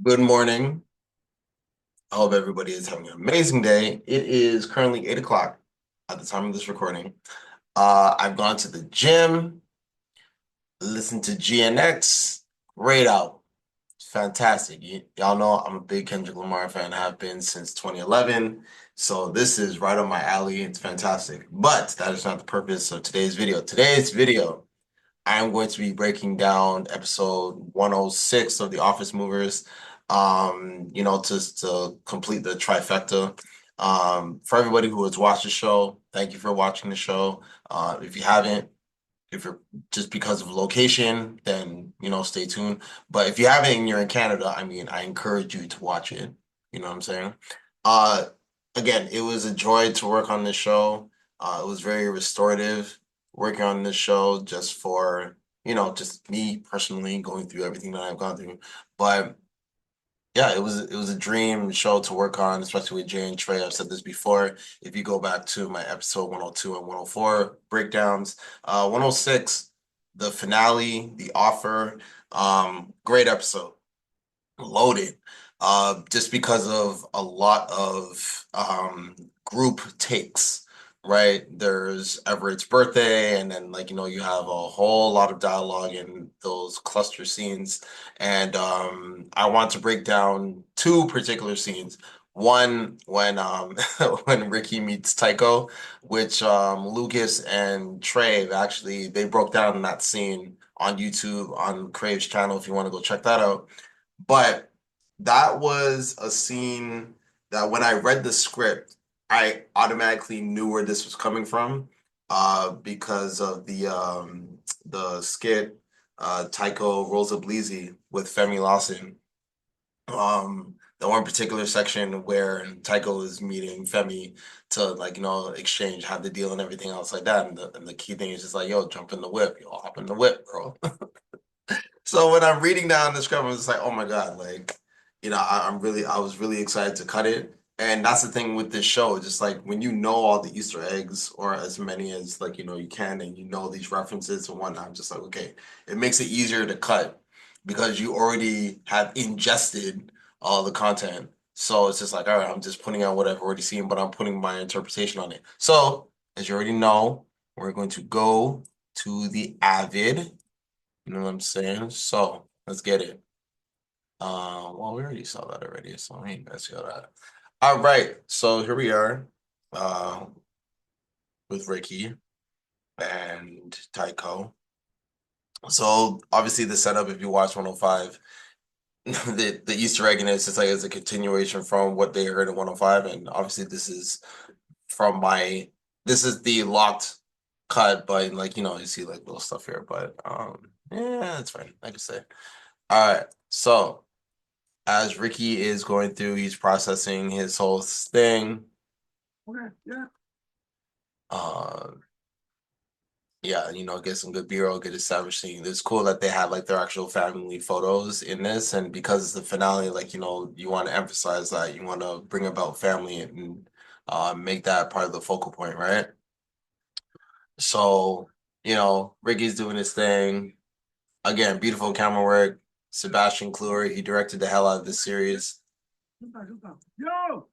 Good morning. I hope everybody is having an amazing day. It is currently 8 o'clock at the time of this recording. I've gone to the gym, listened to GNX, great album. It's fantastic. Y'all know I'm a big Kendrick Lamar fan, have been since 2011. So this is right up my alley. It's fantastic. But that is not the purpose of today's video. Today's video, I'm going to be breaking down episode 106 of The Office Movers, to complete the trifecta. For everybody who has watched the show, thank you for watching the show. If you haven't, if you're just because of location, then, stay tuned. But if you haven't and you're in Canada, I mean, I encourage you to watch it. You know what I'm saying? Uh, Again, it was a joy to work on this show. It was very restorative working on this show just for, just me personally going through everything that I've gone through. But yeah, it was a dream show to work on, especially with Jay and Trey. I've said this before. If you go back to my episode 102 and 104 breakdowns, 106, the finale, the offer, great episode, loaded. Just because of a lot of group takes, right? There's Everett's birthday, and then you have a whole lot of dialogue in those cluster scenes. And I want to break down two particular scenes. One when when Ricky meets Tycho, which Lucas and Trey actually they broke down that scene on YouTube on Crave's channel if you want to go check that out. But that was a scene that when I read the script, I automatically knew where this was coming from, because of the skit Tycho rolls up Bleezy with Femi Lawson. The one particular section where Tycho is meeting Femi to exchange, have the deal and everything else like that. And the key thing is just like, yo, jump in the whip, yo, hop in the whip, bro. So when I'm reading down the script, I'm just like, oh my God, I was really excited to cut it. And that's the thing with this show, just like when you know all the Easter eggs or as many as you can and you know these references and whatnot, I'm just like, okay, it makes it easier to cut because you already have ingested all the content. So it's just like, all right, I'm just putting out what I've already seen, but I'm putting my interpretation on it. So as you already know, we're going to go to the Avid. You know what I'm saying? So let's get it. Well, we already saw that already, so I ain't gonna see all that. All right, so here we are, uh, with Ricky and Tycho. So obviously the setup, if you watch 105, the Easter egg in it is just like it's a continuation from what they heard in 105, and obviously from my this is the locked cut, but you see like little stuff here, but yeah, it's fine. Like I said. All right, so as Ricky is going through, he's processing his whole thing. Okay, yeah. Uh, yeah, get some good B-roll, get established scene. It's cool that they have like their actual family photos in this, and because it's the finale, you want to emphasize that you want to bring about family and make that part of the focal point, right? So, Ricky's doing his thing. Again, beautiful camera work. Sebastian Kluwer, he directed the hell out of this series. Yo!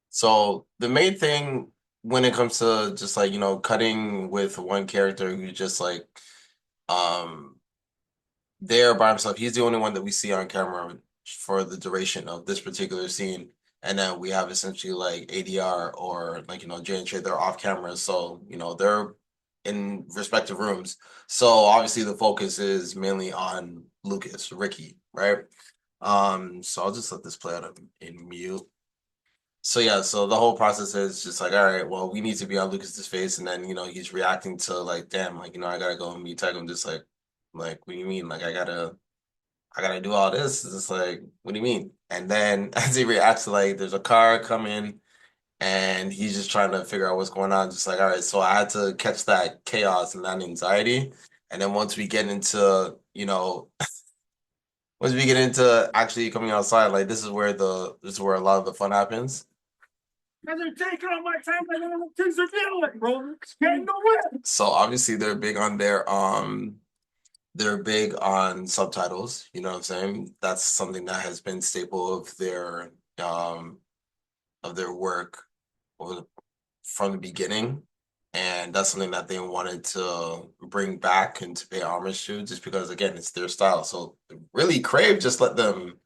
So the main thing when it comes to just cutting with one character who just um there by himself, he's the only one that we see on camera for the duration of this particular scene. And then we have essentially like ADR or Jay and Trey, they're off camera. So, they're in respective rooms. So obviously the focus is mainly on Lucas, Ricky, right? So I'll just let this play out in mute. So yeah, so the whole process is just like, all right, well, we need to be on Lucas's face, and then he's reacting to like, damn, I gotta go and meet Tech. I'm just like, what do you mean? Like, I gotta do all this. It's just like, what do you mean? And then as he reacts to there's a car coming, and he's just trying to figure out what's going on. Just like, all right, so I had to catch that chaos and that anxiety, and then once we get into, once we get into actually coming outside, like this is where a lot of the fun happens. Because they're taking all my time, I don't know what things are doing, bro. It's getting nowhere. So obviously they're big on subtitles, you know what I'm saying? That's something that has been staple um of their work over from the beginning. And that's something that they wanted to bring back and to pay homage to, just because again, it's their style. So really Crave just let them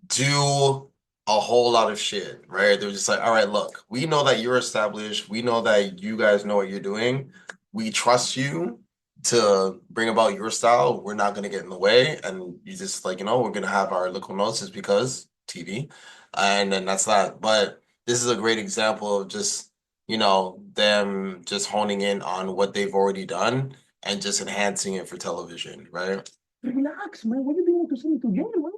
do a whole lot of shit, right? They're just like, all right, look, we know that you're established. We know that you guys know what you're doing. We trust you to bring about your style. We're not gonna get in the way. And you just like, we're gonna have our little notes just because TV. And then that's that. But this is a great example of just, them just honing in on what they've already done and just enhancing it for television, right? Relax, man. What are you doing to see me together, man?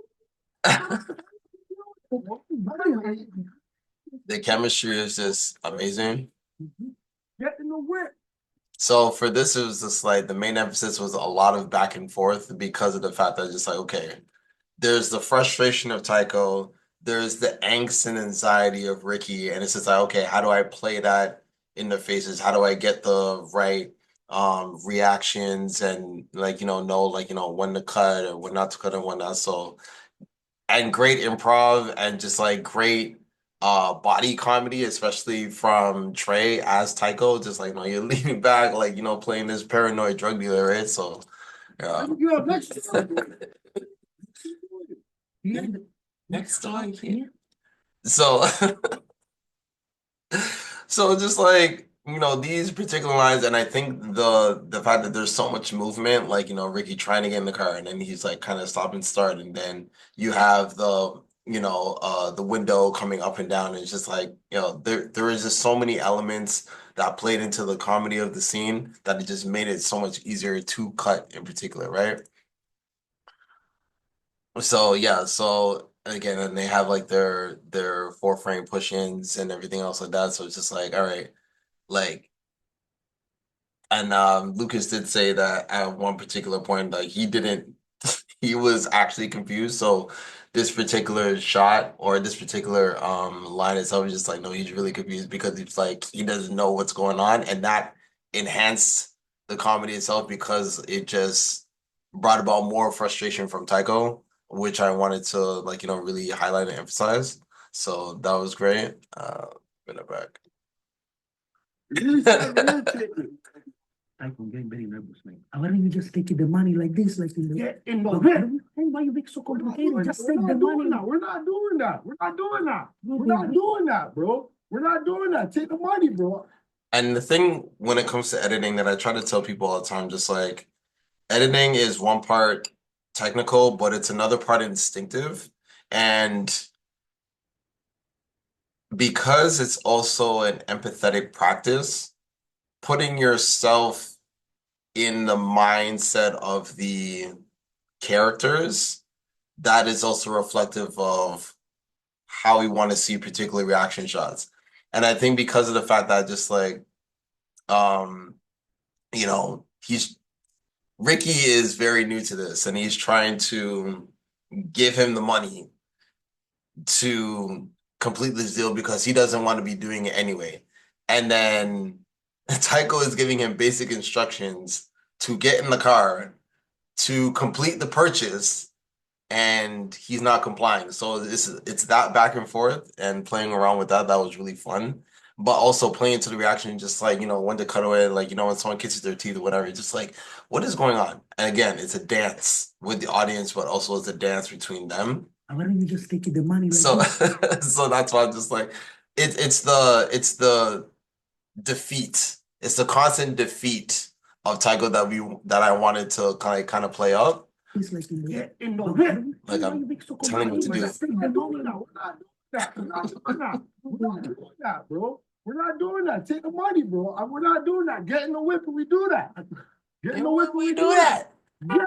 The chemistry is just amazing. Get in the way. So for this, it was just like the main emphasis was a lot of back and forth because of the fact that just like, okay, there's the frustration of Tycho, there's the angst and anxiety of Ricky, and it's just like, okay, how do I play that in their faces? How do I get the right reactions and like, know like, when to cut or when not to cut and when not. So and great improv and just like great body comedy, especially from Trey as Tycho, just like you're leaning back, like playing this paranoid drug dealer, right? So yeah. Next door here. So so just like, these particular lines, and I think the fact that there's so much movement, like, Ricky trying to get in the car and then he's like kind of stop and start, and then you have the window coming up and down. And it's just like, there is just so many elements that played into the comedy of the scene that it just made it so much easier to cut in particular, right? So yeah, so again, and they have like their four frame push-ins and everything else like that. So it's just like, all right, like, and Lucas did say that at one particular point, like he didn't, he was actually confused. So this particular shot or this particular line itself is just like, no, he's really confused because it's like he doesn't know what's going on, and that enhanced the comedy itself because it just brought about more frustration from Tycho, which I wanted to like, really highlight and emphasize. So that was great. Bring it back. I'm getting very nervous, man. Why don't you just take the money like this, like in the get in the whip? Hey, why you make so complicated? Just take the money. We're not doing that. We're not doing that. We're not doing that, bro. We're not doing that. Take the money, bro. And the thing when it comes to editing that I try to tell people all the time, just like editing is one part technical, but it's another part instinctive. And because it's also an empathetic practice, putting yourself in the mindset of the characters, that is also reflective of how we want to see particular reaction shots. And I think because of the fact that just like um, he's Ricky is very new to this and he's trying to give him the money to complete this deal because he doesn't want to be doing it anyway. And then Tycho is giving him basic instructions to get in the car to complete the purchase, and he's not complying. So it's that back and forth and playing around with that. That was really fun. But also playing to the reaction, just like, when to cut away, like, when someone kisses their teeth or whatever, just like, what is going on? And again, it's a dance with the audience, but also it's a dance between them. Why don't you just take the money like So this? so that's why I'm just like it's the defeat. It's the constant defeat of Tycho that I wanted to kind of play up. He's like in the whip. Like I'm telling him what to do. We're not doing that. We're not doing that. We're not doing that, bro. We're not doing that. Take the money, bro. We're not doing that. Get in the whip and we do that. Get in the whip and we do that. Yeah.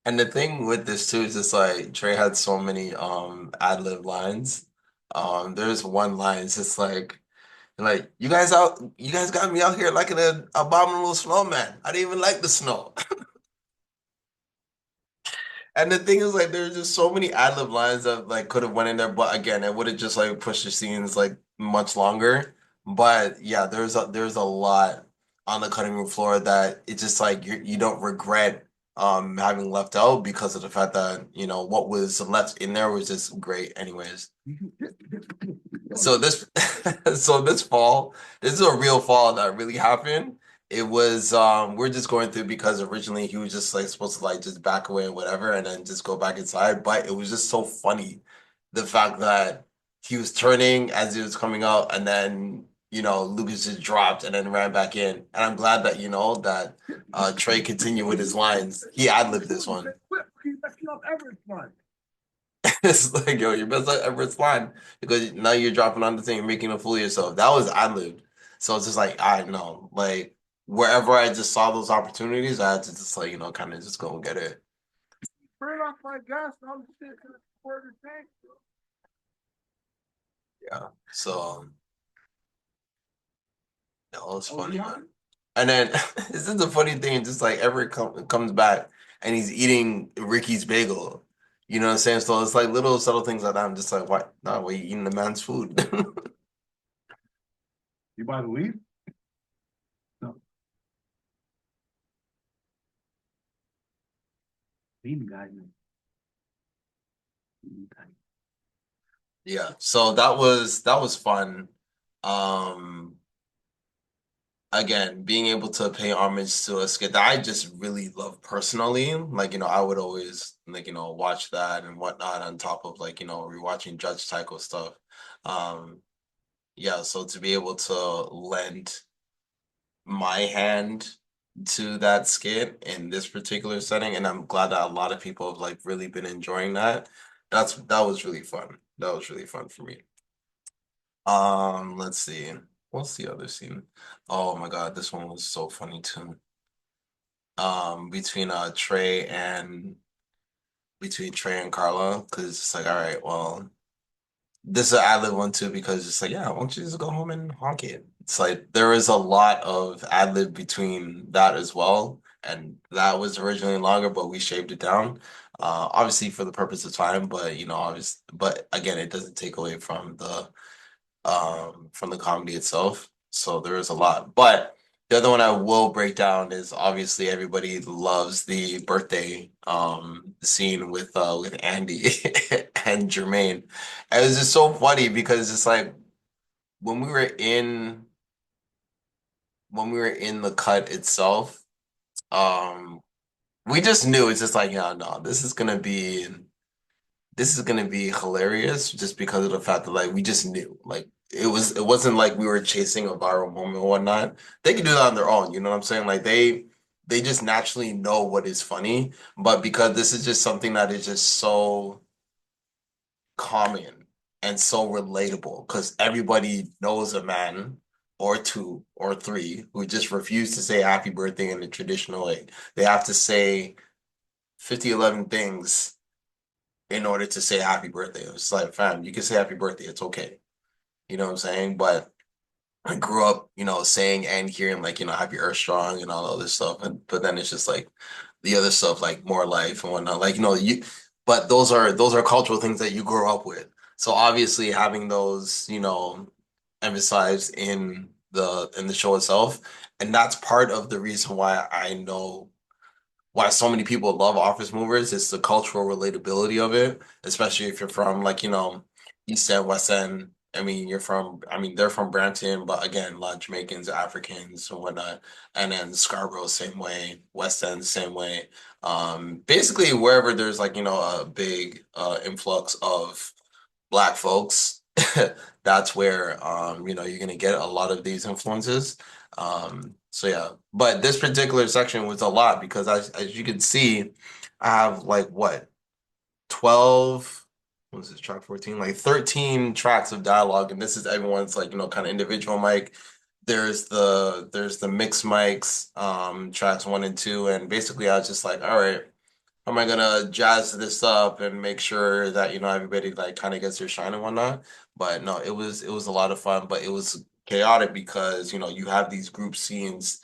And the thing with this too is just like Trey had so many ad-lib lines. There's one line, it's just like you guys got me out here like an abominable snowman. I didn't even like the snow. And the thing is, like, there's just so many ad-lib lines that like could have went in there, but again, it would have just like pushed the scenes like much longer. But yeah, there's a lot on the cutting room floor that it's just like you don't regret having left out because of the fact that what was left in there was just great anyways. So this so this fall, this is a real fall that really happened. It was we're just going through because originally he was just like supposed to like just back away and whatever and then just go back inside. But it was just so funny the fact that he was turning as he was coming out and then Lucas just dropped and then ran back in. And I'm glad that that Trey continued with his lines. He ad-libbed this one. It's like, yo, your best ever line because now you're dropping on the thing, making a fool of yourself. That was ad-libbed. So it's just like, I know, like wherever I just saw those opportunities, I had to just like, kind of just go and get it. Burn off my gas. I'm shit to the quarter tank. Yeah. So that was funny, man. And then this is a funny thing, just like Everett comes back and he's eating Ricky's bagel. You know what I'm saying? So it's like little subtle things like that. I'm just like, why? No, why you eating the man's food? You buy the weed? No. Weed guy, man. Yeah, so that was fun. Um, again, being able to pay homage to a skit that I just really love personally. Like, I would always like, watch that and whatnot on top of like, rewatching Judge Tycho stuff. Um, yeah, so to be able to lend my hand to that skit in this particular setting, and I'm glad that a lot of people have like really been enjoying that. That was really fun. That was really fun for me. Let's see. What's the other scene? Oh my God, this one was so funny too. Between Trey and Carla, because it's like, all right, well, this is an ad lib one too, because it's like, yeah, why don't you just go home and honk it? It's like there is a lot of ad lib between that as well, and that was originally longer, but we shaved it down. Obviously for the purpose of time, but obviously, but again, it doesn't take away from the comedy itself. So there is a lot. But the other one I will break down is obviously everybody loves the birthday scene with Andy and Jermaine. And it was just so funny because it's like when we were in when we were in the cut itself, um we just knew it's just like, yeah, no, this is gonna be hilarious just because of the fact that like we just knew like it wasn't like we were chasing a viral moment or whatnot. They can do that on their own, you know what I'm saying? Like they just naturally know what is funny, but because this is just something that is just so common and so relatable because everybody knows a man or two or three who just refuse to say happy birthday in the traditional way. They have to say 50, 11 things in order to say happy birthday. It's like, fam, you can say happy birthday. It's okay. You know what I'm saying? But I grew up, saying and hearing like, happy Earth Strong and all other stuff. But then it's just like the other stuff, like more life and whatnot. Like, but those are cultural things that you grow up with. So obviously having those, emphasized in the show itself. And that's part of the reason why I know why so many people love Office Movers. It's the cultural relatability of it, especially if you're from like, East End, West End. They're from Brampton, but again, a lot of Jamaicans, Africans, and whatnot. And then Scarborough, same way, West End, same way. Basically wherever there's like, a big influx of Black folks, that's where you're gonna get a lot of these influences. So yeah, but this particular section was a lot because as you can see, I have like what 12, what was this track 14? Like 13 tracks of dialogue, and this is everyone's like, kind of individual mic. There's the mixed mics, tracks 1 and 2, and basically I was just like, all right, how am I gonna jazz this up and make sure that everybody like kind of gets their shine and whatnot. But no, it was a lot of fun, but it was chaotic because you have these group scenes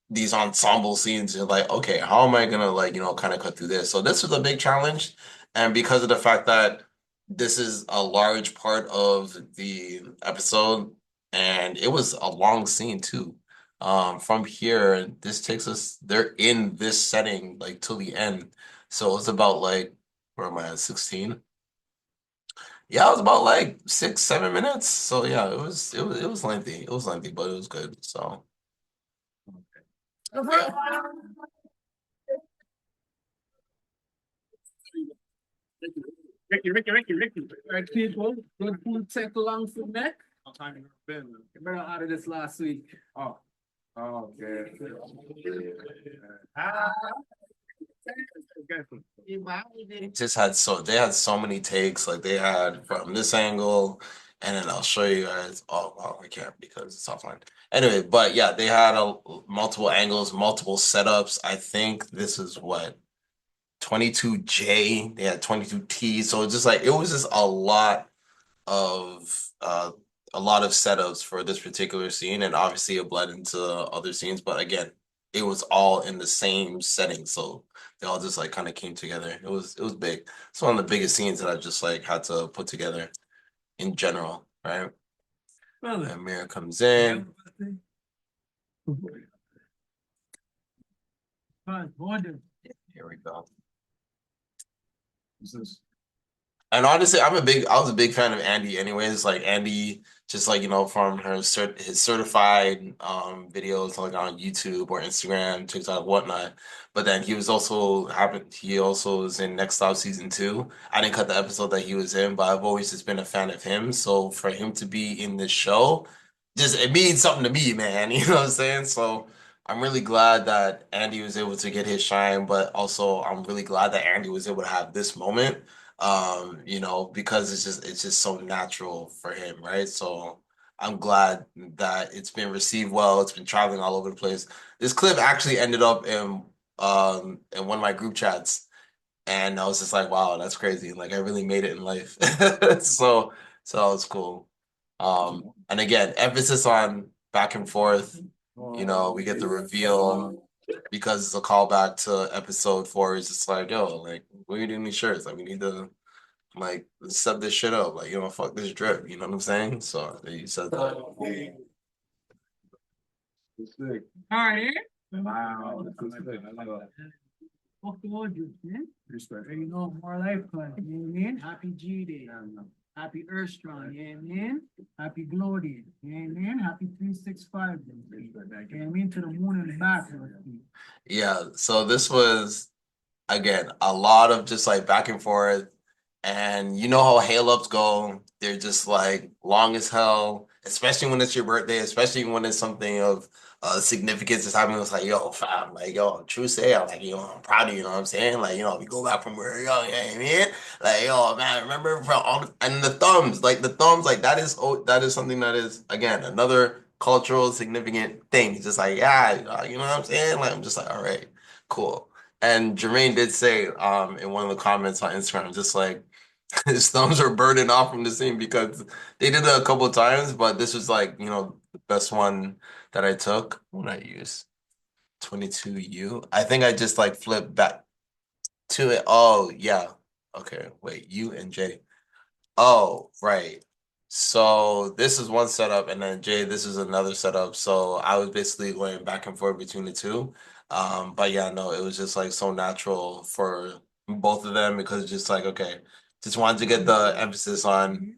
these ensemble scenes and like, okay, how am I gonna like, kind of cut through this? So this was a big challenge. And because of the fact that this is a large part of the episode, and it was a long scene too. From here, this takes us, they're in this setting like till the end. So it's about like, where am I at, 16? Yeah, it was about like 6, 7 minutes. So yeah, it was lengthy. It was lengthy, but it was good. So Ricky. Right, people, good food take long for neck. How time you been? You better out of this last week. Oh, okay. Ah, they had so many takes. Like they had from this angle, and then I'll show you guys. Oh well, I can't because it's offline. Anyway, but yeah, they had multiple angles, multiple setups. I think this is what 22J. They had 22T. So it's just like it was just of uh a lot of setups for this particular scene, and obviously it bled into other scenes. But again, it was all in the same setting, so they all just like kind of came together. It was big. It's one of the biggest scenes that I just like had to put together in general, right? well, And Mira comes in. Here we go. And honestly, I was a big fan of Andy anyways. Like Andy, just like, from his certified videos like on YouTube or Instagram, TikTok, whatnot. But then he also was in Next Stop season 2. I didn't cut the episode that he was in, but I've always just been a fan of him. So for him to be in this show, just it means something to me, man. You know what I'm saying? So I'm really glad that Andy was able to get his shine, but also I'm really glad that Andy was able to have this moment because it's just so natural for him, right? So I'm glad that it's been received well. It's been traveling all over the place. This clip actually ended up in one of my group chats, and I was just like, wow, that's crazy. Like I really made it in life. So it's cool. And again, emphasis on back and forth. We get the reveal because it's a callback to episode 4. It's just like, yo, like, what are you doing these shirts? Like, we need to like set this shit up. Like, fuck this drip. You know what I'm saying? So you said that. all right. Wow. Fuck the audience, man. Respect. More life plan. You know what I mean? Happy G Day. Happy Earth Strong. You know what I mean? Happy Glow Day. You know what I mean? Happy 365 Day. You know what I mean? To the moon and back. Yeah. So this was again a lot of just like back and forth. And you know how hail ups go. They're just like long as hell, especially when it's your birthday, especially when it's something of significance is happening. It's like, yo, fam, like, yo, true say, I'm like, I'm proud of you, you know what I'm saying? Like, we go back from where, yo, you know what I mean? Like, yo, man, remember from and the thumbs, like, that is something that is, again, another cultural significant thing. It's just like, yeah, you know what I'm saying? Like, I'm just like, all right, cool. And Jermaine did say in one of the comments on Instagram, just like his thumbs are burning off from the scene because they did it a couple of times, but this was like, the best one that I took when I used 22U. I think I just like flipped back to it. Oh, yeah. Okay, wait, U and J. Oh, right. So this is one setup, and then Jay, this is another setup. So I was basically going back and forth between the two. But yeah, no, it was just like so natural for both of them because it's just like, okay, just wanted to get the emphasis on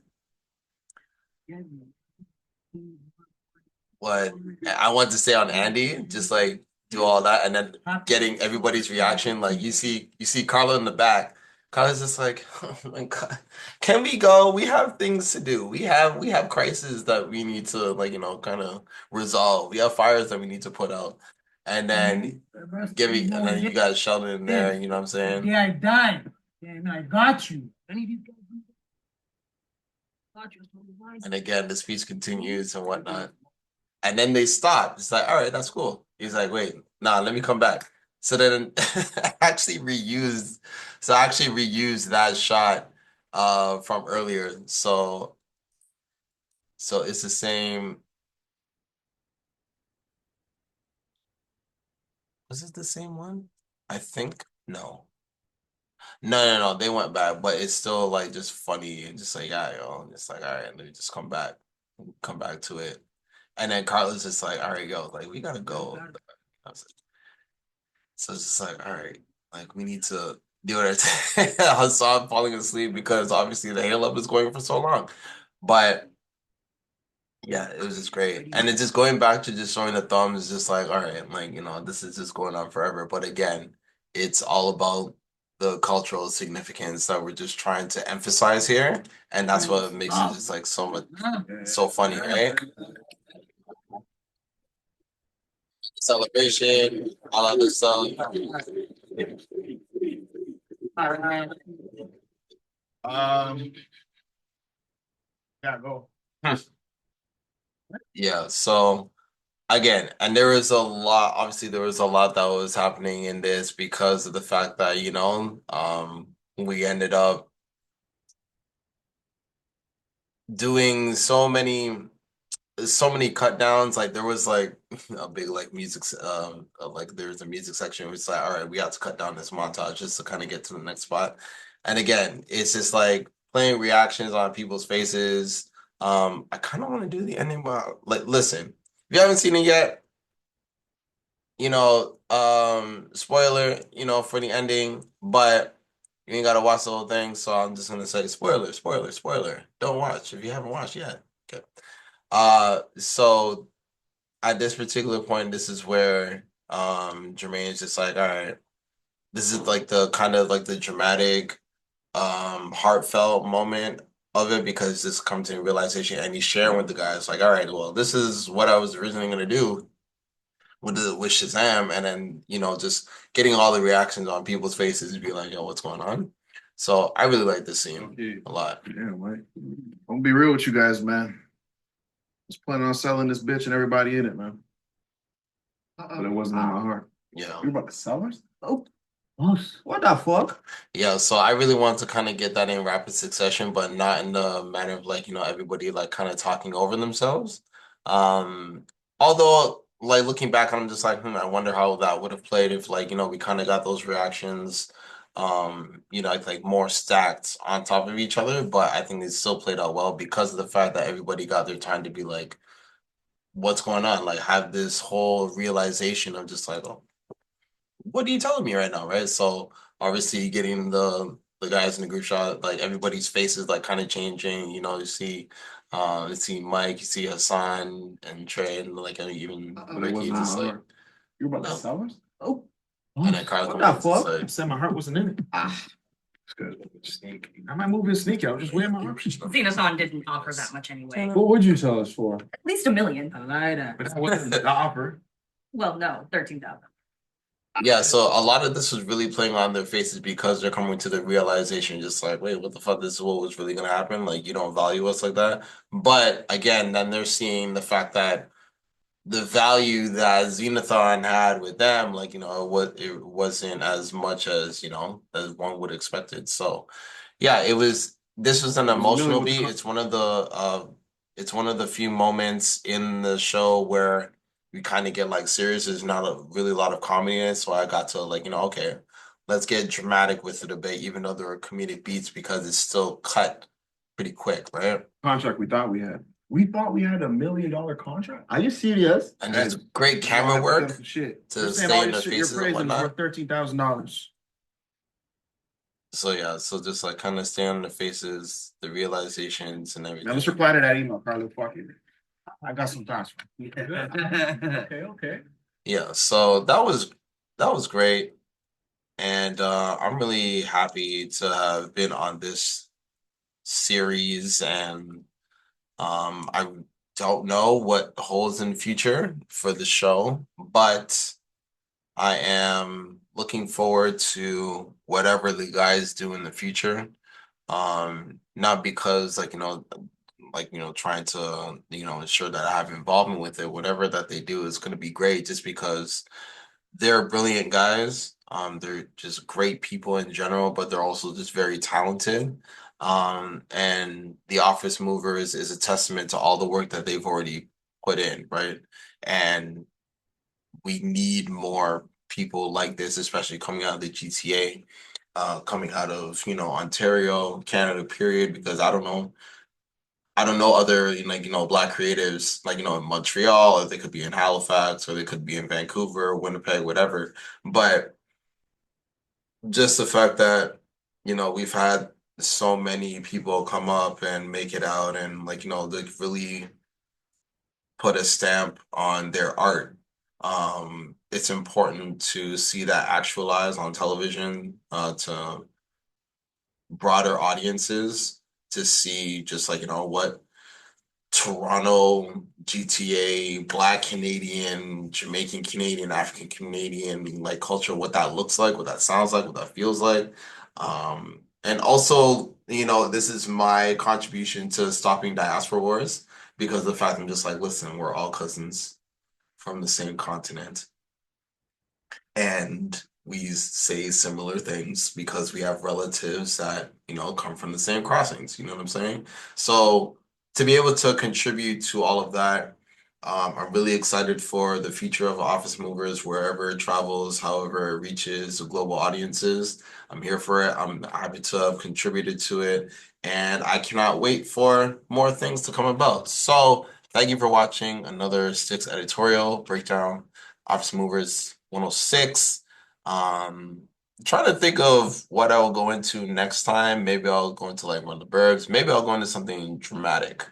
what I wanted to say on Andy, just like do all that, and then getting everybody's reaction. Like you see Carla in the back. Carla's just like, oh my God, can we go? We have things to do. We have crises that we need to like, kind of resolve. We have fires that we need to put out. And then and then you guys Sheldon in there, you know what I'm saying? Yeah, I died. And I got you. And again, the speech continues and whatnot. And then they stop. It's like, all right, that's cool. He's like, wait, nah, let me come back. So then I actually reused that shot from earlier. So it's the same. Was it the same one? I think no. They went back, but it's still like just funny and just like yeah, yo, and it's like all right, let me just come back to it. And then Carla's just like, all right, yo, like we gotta go. I was like, so it's just like, all right, like we need to do it. I saw him falling asleep because obviously the hail up is going for so long. But yeah, it was just great. And it's just going back to just showing the thumbs, is just like, all right, like, this is just going on forever. But again, it's all about the cultural significance that we're just trying to emphasize here. And that's what makes it just like so much so funny, right? Celebration, all of this stuff. Um, yeah, go. Yeah, so again, and there was a lot that was happening in this because of the fact that, we ended up doing so many cut downs. Like there was like a big like like there's a music section where it's like, all right, we have to cut down this montage just to kind of get to the next spot. And again, it's just like playing reactions on people's faces. I kind of want to do the ending, but like listen, if you haven't seen it yet, spoiler, for the ending, but you ain't gotta watch the whole thing, so I'm just gonna say spoiler, spoiler, spoiler. Don't watch if you haven't watched yet. Okay. So at this particular point, this is where Jermaine is just like, all right, this is like the kind of like the dramatic, heartfelt moment of it because this comes to realization and he's sharing with the guys like, all right, well, this is what I was originally gonna do with Shazam, and then just getting all the reactions on people's faces and be like, yo, what's going on? So I really like this scene a lot. Yeah, right. I'm gonna be real with you guys, man. I was planning on selling this bitch and everybody in it, man. But it wasn't in my heart. Yeah. You're about to sell us? Oh, boss. What the fuck? Yeah, so I really want to kind of get that in rapid succession, but not in the manner of like, everybody like kind of talking over themselves. Um, Although like looking back, I'm just like, I wonder how that would have played if like, we kind of got those reactions, like more stacked on top of each other. But I think it still played out well because of the fact that everybody got their time to be like, what's going on? Like have this whole realization of just like, oh, what are you telling me right now, right? So obviously getting the guys in the group shot, like everybody's faces like kind of changing. You see Mike, you see Hassan and Trey, and like even But it Ricky, wasn't in just my like heart. You're about to no. sell us? Oh, And then Boss. Carl what comes the in to fuck? say, I said my heart wasn't in it. It's good. Sneaky. I might move in sneaky. I was just wearing my heart. Xenophon didn't offer that much anyway. What would you sell us for? At least $1 million. I lied. But that wasn't the offer. Well, no, 13,000. yeah. So a lot of this was really playing on their faces because they're coming to the realization, just like, wait, what the fuck? This is what was really gonna happen. Like you don't value us like that. But again, then they're seeing the fact that the value that Xenothon had with them, like, it wasn't as much as, as one would expected. So yeah, this was an It was a million emotional with the beat. It's one of the few moments in the show where we kind of get like serious. There's not a really lot of comedy in it. So I got to like, okay, let's get dramatic with it a bit, even though there are comedic beats because it's still cut pretty quick, right? contract we thought we had. We thought we had $1 million contract. Are you serious? And there's great camera work Shit. to You're saying stay all in this their shit you're faces and praising is whatnot. worth $13,000. So yeah, so just like kind of stay on the faces, the realizations and everything. Now let's reply to that email, Carlo. Fuck it. I got some thoughts. Okay. Yeah, so that was great. And I'm really happy to have been on this series and I don't know what holds in the future for the show, but I am looking forward to whatever the guys do in the future. Not because trying to, ensure that I have involvement with it. Whatever that they do is going to be great just because they're brilliant guys. They're just great people in general, but they're also just very talented. And the Office Movers is a testament to all the work that they've already put in, right? And we need more people like this, especially coming out of the GTA, coming out of, Ontario, Canada, period, because I don't know other like black creatives like in Montreal, or they could be in Halifax, or they could be in Vancouver, Winnipeg, whatever. But just the fact that we've had so many people come up and make it out and like like really put a stamp on their art. It's important to see that actualized on television, to broader audiences, to see just like what Toronto, GTA, Black Canadian, Jamaican Canadian, African Canadian like culture, what that looks like, what that sounds like, what that feels like. And also, this is my contribution to stopping diaspora wars, because the fact I'm just like, listen, we're all cousins from the same continent, and we say similar things because we have relatives that come from the same crossings. You know what I'm saying? So to be able to contribute to all of that, I'm really excited for the future of Office Movers, wherever it travels, however it reaches global audiences. I'm here for it. I'm happy to have contributed to it, and I cannot wait for more things to come about. So thank you for watching another STiXX editorial breakdown. Office Movers 106. Trying to think of what I will go into next time. Maybe I'll go into like one of the Bergs. Maybe I'll go into something dramatic.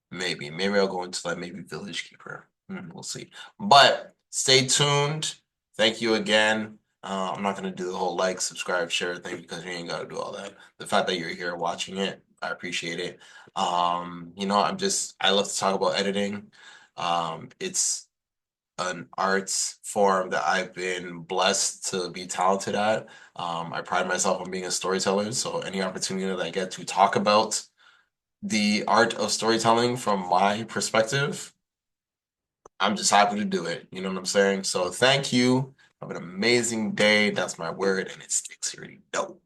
Maybe I'll go into like maybe Village Keeper. We'll see. But stay tuned. Thank you again. I'm not gonna do the whole like, subscribe, share thing because you ain't gotta do all that. The fact that you're here watching it, I appreciate it. I love to talk about editing. It's an arts form that I've been blessed to be talented at. I pride myself on being a storyteller, so any opportunity that I get to talk about the art of storytelling from my perspective, I'm just happy to do it. You know what I'm saying? So thank you. Have an amazing day. That's my word, and it sticks. You already know.